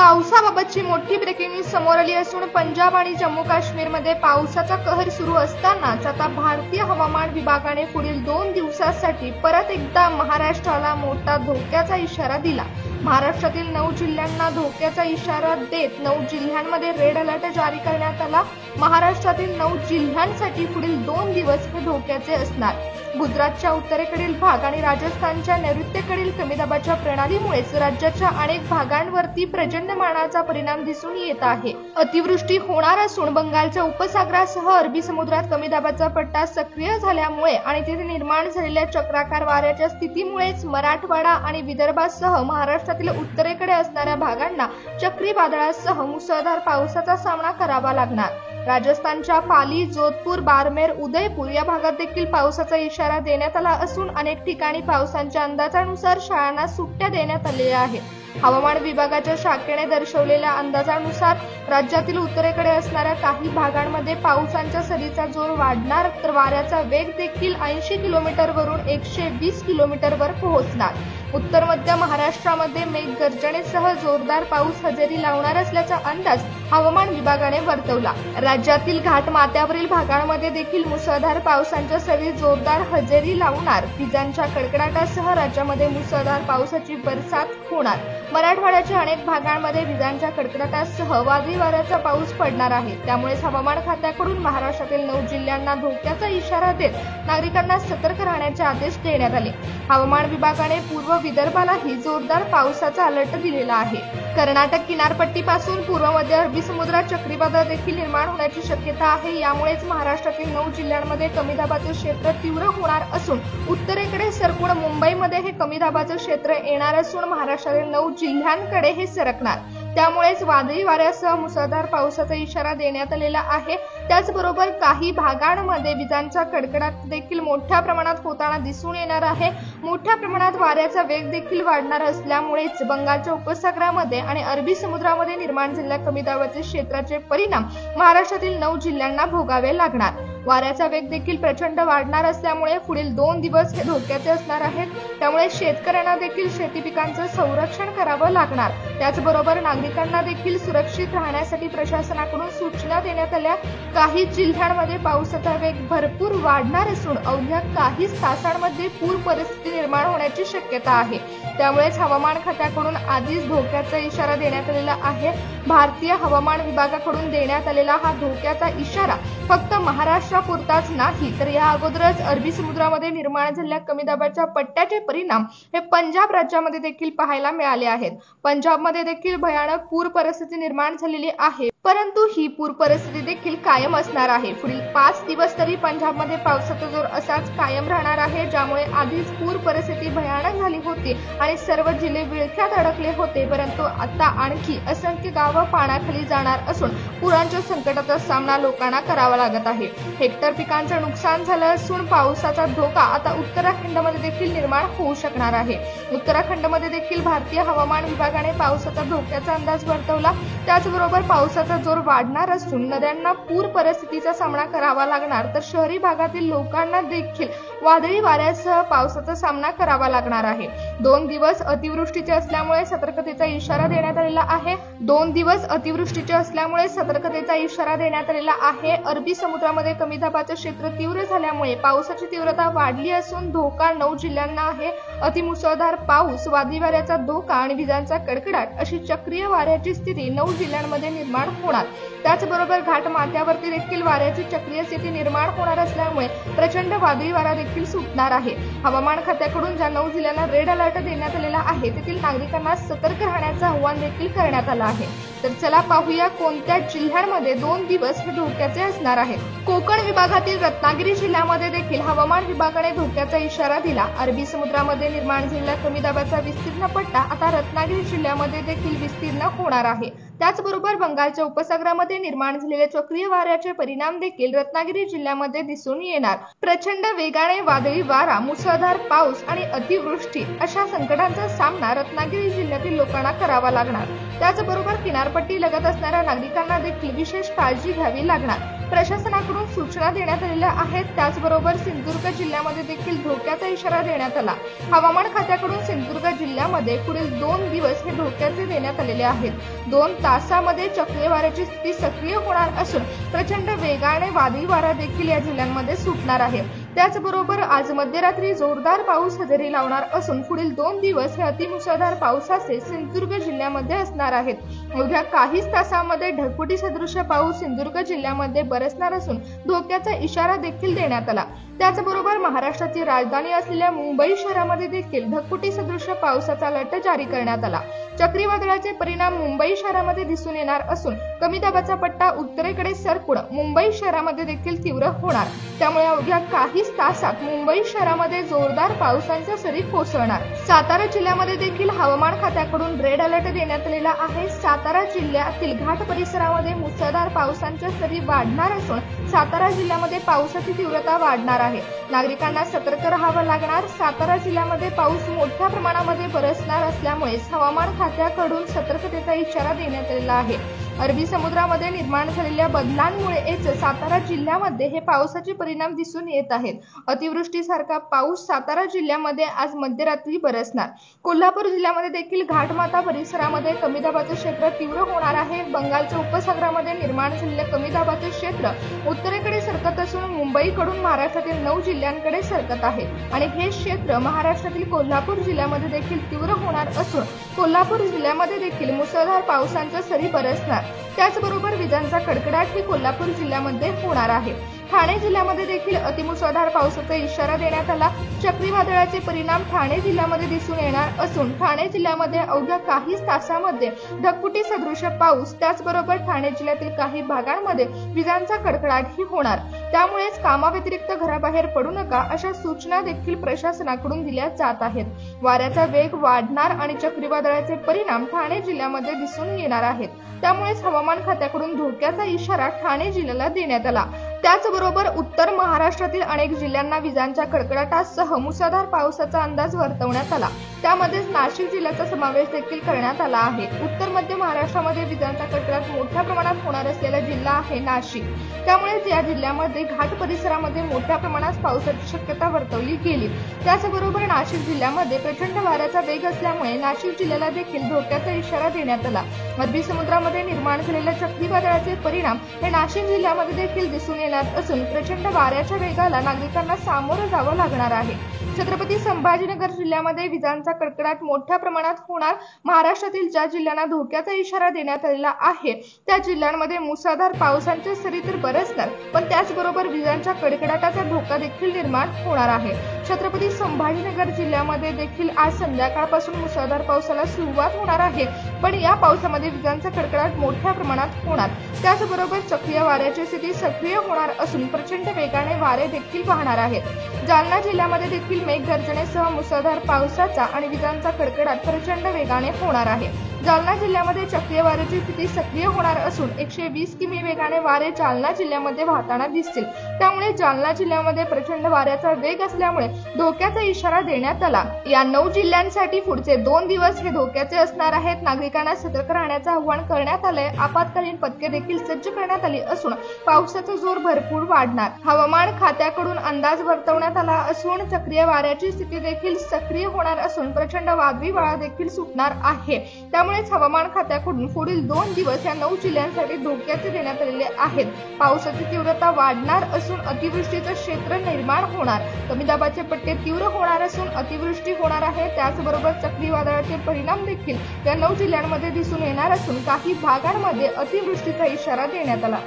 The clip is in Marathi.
पावसाबाबतची मोठी ब्रेकिंग न्यूज समोर आली असून पंजाब आणि जम्मू काश्मीरमध्ये पावसाचा कहर सुरू असतानाच आता भारतीय हवामान विभागाने पुढील 2 दिवसांसाठी परत एकदा महाराष्ट्राला मोठा धोक्याचा इशारा दिला। महाराष्ट्रातील 9 जिल्ह्यांना धोक्याचा इशारा देत 9 जिल्ह्यांमध्ये रेड अलर्ट जारी करण्यात आला। महाराष्ट्रातील 9 जिल्ह्यांसाठी पुढील 2 दिवस हे धोक्याचे असणार। गुजरातच्या उत्तरेकडील भाग आणि राजस्थानच्या नैऋत्येकडील कमी दाबाच्या प्रणालीमुळेच राज्याच्या अनेक भागांवरती प्रचंडमानाचा परिणाम दिसून येत आहे। अतिवृष्टी होणार असून बंगालच्या उपसागरासह अरबी समुद्रात कमी दाबाचा पट्टा सक्रिय झाल्यामुळे आणि तिथे निर्माण झालेल्या चक्राकार वाऱ्याच्या स्थितीमुळेच मराठवाडा आणि विदर्भासह महाराष्ट्रातील उत्तरेकडे असणाऱ्या भागांना चक्रीवादळासह मुसळधार पावसाचा सामना करावा लागणार। राजस्थानच्या पाली, जोधपूर, बारमेर, उदयपूर या भागात देखील पावसाचा इशारा देण्यात आला असून अनेक ठिकाणी पावसाच्या अंदाजानुसार शाळांना सुट्ट्या देण्यात आल्या आहेत। हवामान विभागाच्या शाखेने दर्शवलेल्या अंदाजानुसार राज्यातील उत्तरेकडे असणाऱ्या काही भागांमध्ये पावसाच्या सरीचा जोर वाढणार तर वाऱ्याचा वेग देखील 80 किलोमीटरवरून 120 किलोमीटरवर पोहोचणार। उत्तर मध्य महाराष्ट्रामध्ये मेघगर्जनेसह जोरदार पाऊस हजेरी लावणार असल्याचा अंदाज हवामान विभागाने वर्तवला। राज्यातील घाटमाथ्यावरील भागांमध्ये देखील मुसळधार पावसाच्या सरी जोरदार हजेरी लावणार। विजांच्या कडकडाटासह राज्यामध्ये मुसळधार पावसाची बरसात होणार। मराठवाड्याच्या अनेक भागांमध्ये विजांच्या कडकडाटासह वादळी वाऱ्याचा पाऊस पडणार आहे। त्यामुळे हवामान खात्याकडून महाराष्ट्रातील 9 जिल्ह्यांना धोक्याचा इशारा देत नागरिकांना सतर्क राहण्याचे आदेश देण्यात आले। हवामान विभागाने पूर्व विदर्भालाही जोरदार पावसाचा अलर्ट दिलेला आहे। कर्नाटक किनारपट्टीपासून पूर्व मध्य अरबी समुद्रात चक्रीवादळ देखील निर्माण होण्याची शक्यता आहे। यामुळेच महाराष्ट्रातील 9 जिल्ह्यांमध्ये कमी दाबाचे क्षेत्र तीव्र होणार असून उत्तरेकडे सरकून मुंबईमध्ये हे कमी दाबाचे क्षेत्र येणार असून महाराष्ट्रातील 9 जिल्ह्यांकडे हे सरकणार। त्यामुळेच वादळी वाऱ्यासह मुसळधार पावसाचा इशारा देण्यात आलेला आहे। त्याचबरोबर काही भागांमध्ये विजांचा कडकडाट देखील मोठ्या प्रमाणात होताना दिसून येणार आहे। मोठ्या प्रमाणात वाऱ्याचा वेग देखील वाढणार असल्यामुळेच बंगालच्या उपसागरामध्ये आणि अरबी समुद्रामध्ये निर्माण झालेल्या कमी दाबाच्या क्षेत्राचे परिणाम महाराष्ट्रातील 9 जिल्ह्यांना भोगावे लागणार। वाऱ्याचा वेग देखील प्रचंड वाढणार असल्यामुळे पुढील 2 दिवस हे धोक्याचे असणार आहेत। त्यामुळे शेतकऱ्यांना देखील शेती पिकांचं संरक्षण करावं लागणार। त्याचबरोबर नागरिकांना देखील सुरक्षित राहण्यासाठी प्रशासनाकडून सूचना देण्यात आल्या। काही जिल्ह्यांमध्ये पावसाचा वेग भरपूर वाढणार असून अवघ्या काही तासांमध्ये पूर परिस्थिती निर्माण होण्याची शक्यता आहे। त्यामुळेच हवामान खात्याकडून आधीच धोक्याचा इशारा देण्यात आलेला आहे। भारतीय हवामान विभागाकडून देण्यात आलेला हा धोक्याचा इशारा फक्त महाराष्ट्रापुरताच नाही तर या अगोदरच अरबी समुद्रामध्ये निर्माण झालेल्या कमी दाबाच्या पट्ट्याचे परिणाम हे पंजाब राज्यामध्ये देखील पाहायला मिळाले आहेत। पंजाबमध्ये देखील भयानक पूर परिस्थिती निर्माण झालेली आहे, परंतु ही पूर परिस्थिती देखील कायम असणार आहे। पुढील 5 दिवस तरी पंजाबमध्ये पावसाचा जोर असाच कायम राहणार आहे, ज्यामुळे आधीच पूर परिस्थिती भयानक झाली होती आणि सर्व जिल्हे विळख्यात अडकले होते। परंतु आता आणखी असंख्य गावं पाण्याखाली जाणार असून पुरांच्या संकटाचा सामना लोकांना करावा लागत आहे। हेक्टर पिकांचं नुकसान झालं असून पावसाचा धोका आता उत्तराखंडमध्ये देखील निर्माण होऊ शकणार आहे। उत्तराखंडमध्ये देखील भारतीय हवामान विभागाने पावसाचा धोक्याचा अंदाज वर्तवला। त्याचबरोबर पावसाचा जोर वाढणार असून नद्यांना पूर परिस्थितीचा सामना करावा लागणार तर शहरी भागातील लोकांना देखील वादळी वाऱ्यासह पावसाचा सामना करावा लागणार आहे। 2 दिवस अतिवृष्टीचे असल्यामुळे सतर्कतेचा इशारा देण्यात आलेला आहे। 2 दिवस अतिवृष्टीचे असल्यामुळे सतर्कतेचा इशारा देण्यात आलेला आहे। अरबी समुद्रामध्ये कमी दाबाचे क्षेत्र तीव्र झाल्यामुळे पावसाची तीव्रता वाढली असून धोका 9 जिल्ह्यांना आहे। अतिमुसळधार पाऊस, वादळी वाऱ्याचा धोका आणि विजांचा कडकडाट अशी चक्रीय वाऱ्याची स्थिती 9 जिल्ह्यांमध्ये निर्माण होणार। त्याचबरोबर घाटमाथ्यावरती देखील वाऱ्याची चक्रीय स्थिती निर्माण होणार असल्यामुळे प्रचंड वादळी वारा देखील सुटणार आहे। हवामान खात्याकडून ज्या 9 जिल्ह्यांना रेड अलर्ट देण्यात आलेला आहे तेथील नागरिकांना सतर्क राहण्याचं आवाहन देखील करण्यात आलं आहे। तर चला पाहूया कोणत्या जिल्ह्यांमध्ये 2 दिवस हे धोक्याचे असणार आहेत। कोकण विभागातील रत्नागिरी जिल्ह्यामध्ये देखील हवामान विभागाने धोक्याचा इशारा दिला। अरबी समुद्रामध्ये निर्माण झालेला कमी दाबाचा विस्तीर्ण पट्टा आता रत्नागिरी जिल्ह्यामध्ये देखील विस्तीर्ण होणार आहे। त्याचबरोबर बंगालच्या उपसागरामध्ये निर्माण झालेल्या चक्रीय वाऱ्याचे परिणाम देखील रत्नागिरी जिल्ह्यामध्ये दिसून येणार। प्रचंड वेगाने वादळी वारा, मुसळधार पाऊस आणि अतिवृष्टी अशा संकटांचा सामना रत्नागिरी जिल्ह्यातील लोकांना करावा लागणार। त्याचबरोबर किनारपट्टी लगत असणाऱ्या नागरिकांना देखील विशेष काळजी घ्यावी लागणार. प्रशासनाकडून सूचना देण्यात आलेल्या आहेत. त्याचबरोबर सिंधुदुर्ग जिल्ह्यामध्ये देखील धोक्याचा इशारा देण्यात आला. हवामान खात्याकडून सिंधुदुर्ग जिल्ह्यामध्ये पुढील 2 दिवस हे धोक्याचे देण्यात आलेले आहेत. 2 तासामध्ये चक्रीवादळाची स्थिती सक्रिय होणार असून प्रचंड वेगाने वादळी वारा देखील या जिल्ह्यांमध्ये सुटणार आहे. त्याचबरोबर आज मध्यरात्री जोरदार पाऊस हजेरी लावणार असून पुढील 2 दिवस हे अतिमुसळधार पावसाचे सिंधुदुर्ग जिल्ह्यामध्ये असणार आहेत. उद्या काहीच तासांमध्ये ढगफुटी सदृश पाऊस सिंधुदुर्ग जिल्ह्यामध्ये बरसणार असून धोक्याचा इशारा देखील देण्यात आला. त्याचबरोबर महाराष्ट्राची राजधानी असलेल्या मुंबई शहरामध्ये देखील ढगफुटी सदृश पावसाचा अलर्ट जारी करण्यात आला. चक्रीवादळाचे परिणाम मुंबई शहरामध्ये दिसून येणार असून कमी दाबाचा पट्टा उत्तरेकडे सरकून मुंबई शहरामध्ये देखील तीव्र होणार. त्यामुळे अवघ्या काहीच तासात मुंबई शहरामध्ये जोरदार पावसाच्या सरी कोसळणार. सातारा जिल्ह्यामध्ये देखील हवामान खात्याकडून रेड अलर्ट देण्यात आलेला आहे. सातारा जिल्ह्यातील घाट परिसरामध्ये मुसळधार पावसाच्या सरी वाढणार असून सातारा जिल्ह्यामध्ये पावसाची तीव्रता वाढणार आहे. नागरिकांना सतर्क राहावं लागणार. सातारा जिल्ह्यामध्ये पाऊस मोठ्या प्रमाणामध्ये बरसणार असल्यामुळे हवामान खात्याकडून सतर्कतेचा इशारा देण्यात आलेला आहे. अरबी समुद्रामध्ये निर्माण झालेल्या बदलांमुळेच सातारा जिल्ह्यामध्ये हे पावसाचे परिणाम दिसून येत आहेत. अतिवृष्टीसारखा पाऊस सातारा जिल्ह्यामध्ये आज मध्यरात्री बरसणार. कोल्हापूर जिल्ह्यामध्ये देखील घाटमाता परिसरामध्ये कमी दाबाचे क्षेत्र तीव्र होणार आहे. बंगालच्या उपसागरामध्ये निर्माण झालेले कमी दाबाचे क्षेत्र उत्तरेकडे सरकत असून मुंबईकडून महाराष्ट्रातील 9 जिल्ह्यांकडे सरकत आहे आणि हे क्षेत्र महाराष्ट्रातील कोल्हापूर जिल्ह्यामध्ये देखील तीव्र होणार असून कोल्हापूर जिल्ह्यामध्ये देखील मुसळधार पावसाच्या सरी बरसणार. त्याचबरोबर विजांचा कडकडाट ही कोल्हापूर जिल्ह्यामध्ये होणार आहे. ठाणे जिल्ह्यामध्ये देखील अतिमुसळधार पावसाचा इशारा देण्यात आला. चक्रीवादळाचे परिणाम ठाणे जिल्ह्यामध्ये दिसून येणार असून ठाणे जिल्ह्यामध्ये अवघ्या काहीच तासांमध्ये ढगफुटी सदृश पाऊस त्याचबरोबर ठाणे जिल्ह्यातील काही भागांमध्ये विजांचा कडकडाटही होणार. त्यामुळेच कामाव्यतिरिक्त घराबाहेर पडू नका अशा सूचना देखील प्रशासनाकडून दिल्या जात आहेत. वाऱ्याचा वेग वाढणार आणि चक्रीवादळाचे परिणाम ठाणे जिल्ह्यामध्ये दिसून येणार आहेत. त्यामुळेच हवामान खात्याकडून धोक्याचा इशारा ठाणे जिल्ह्याला देण्यात आला. त्याचबरोबर उत्तर महाराष्ट्रातील अनेक जिल्ह्यांना विजांच्या कडकडाटासह मुसळधार पावसाचा अंदाज वर्तवण्यात आला. त्यामध्येच नाशिक जिल्ह्याचा समावेश देखील करण्यात आला आहे. उत्तर मध्य महाराष्ट्रामध्ये विजांचा कडकडाट मोठ्या प्रमाणात होणार असलेला जिल्हा आहे नाशिक. त्यामुळे या जिल्ह्यामध्ये घाट परिसरामध्ये मोठ्या प्रमाणात पावसाची शक्यता वर्तवली गेली. त्याचबरोबर नाशिक जिल्ह्यामध्ये प्रचंड वाऱ्याचा वेग असल्यामुळे नाशिक जिल्ह्याला देखील धोक्याचा इशारा देण्यात आला. अरबी समुद्रामध्ये निर्माण झालेल्या चक्रीवादळाचे परिणाम हे नाशिक जिल्ह्यामध्ये देखील दिसून येणार असून प्रचंड वाऱ्याच्या वेगाला नागरिकांना सामोरं जावं लागणार आहे. छत्रपती संभाजीनगर जिल्ह्यामध्ये विजांचा कडकडाट मोठ्या प्रमाणात होणार. महाराष्ट्रातील ज्या जिल्ह्यांना धोक्याचा इशारा देण्यात आलेला आहे त्या जिल्ह्यांमध्ये मुसळधार पावसाच्या सरी तर बरसणार पण त्याचबरोबर विजांच्या कडकडाटाचा धोका देखील निर्माण होणार आहे. छत्रपती संभाजीनगर जिल्ह्यामध्ये देखील आज संध्याकाळपासून मुसळधार पावसाला सुरुवात होणार आहे पण या पावसामध्ये विजांचा कडकडाट मोठ्या प्रमाणात होणार. त्याचबरोबर चक्रीय वाऱ्याची स्थिती सक्रिय होणार असून प्रचंड वेगाने वारे देखील वाहणार आहेत. जालना जिल्ह्यामध्ये देखील मेघगर्जनेसह मुसळधार पावसाचा आणि विजांचा कडकडाट प्रचंड वेगाने होणार आहे. जालना जिल्ह्यामध्ये चक्रीय वाऱ्याची स्थिती सक्रिय होणार असून 120 किमी वेगाने वारे जालना जिल्ह्यामध्ये वाहताना दिसतील. त्यामुळे जालना जिल्ह्यामध्ये प्रचंड वाऱ्याचा वेग असल्यामुळे धोक्याचा इशारा देण्यात आला. या 9 जिल्ह्यांसाठी पुढचे 2 दिवस हे धोक्याचे असणार आहेत. नागरिकांना सतर्क राहण्याचे आवाहन करण्यात आले. आपत्कालीन पथके देखील सज्ज करण्यात आली असून पावसाचा जोर भरपूर वाढणार. हवामान खात्याकडून अंदाज वर्तवण्यात आला असून चक्रीय वाऱ्याची स्थिती देखील सक्रिय होणार असून प्रचंड वादळी वारा देखील सुटणार आहे. त्यामुळेच हवामान खात्याकडून पुढील 2 दिवस या 9 जिल्ह्यांसाठी धोक्याचे देण्यात आलेले आहेत. पावसाची तीव्रता वाढणार असून अतिवृष्टीचे क्षेत्र निर्माण होणार. कमी दाबाचे पट्टे तीव्र होणार असून अतिवृष्टी होणार आहे. त्याचबरोबर चक्रीवादळाचे परिणाम देखील या 9 जिल्ह्यांमध्ये दिसून येणार असून काही भागांमध्ये अतिवृष्टीचा इशारा देण्यात आला.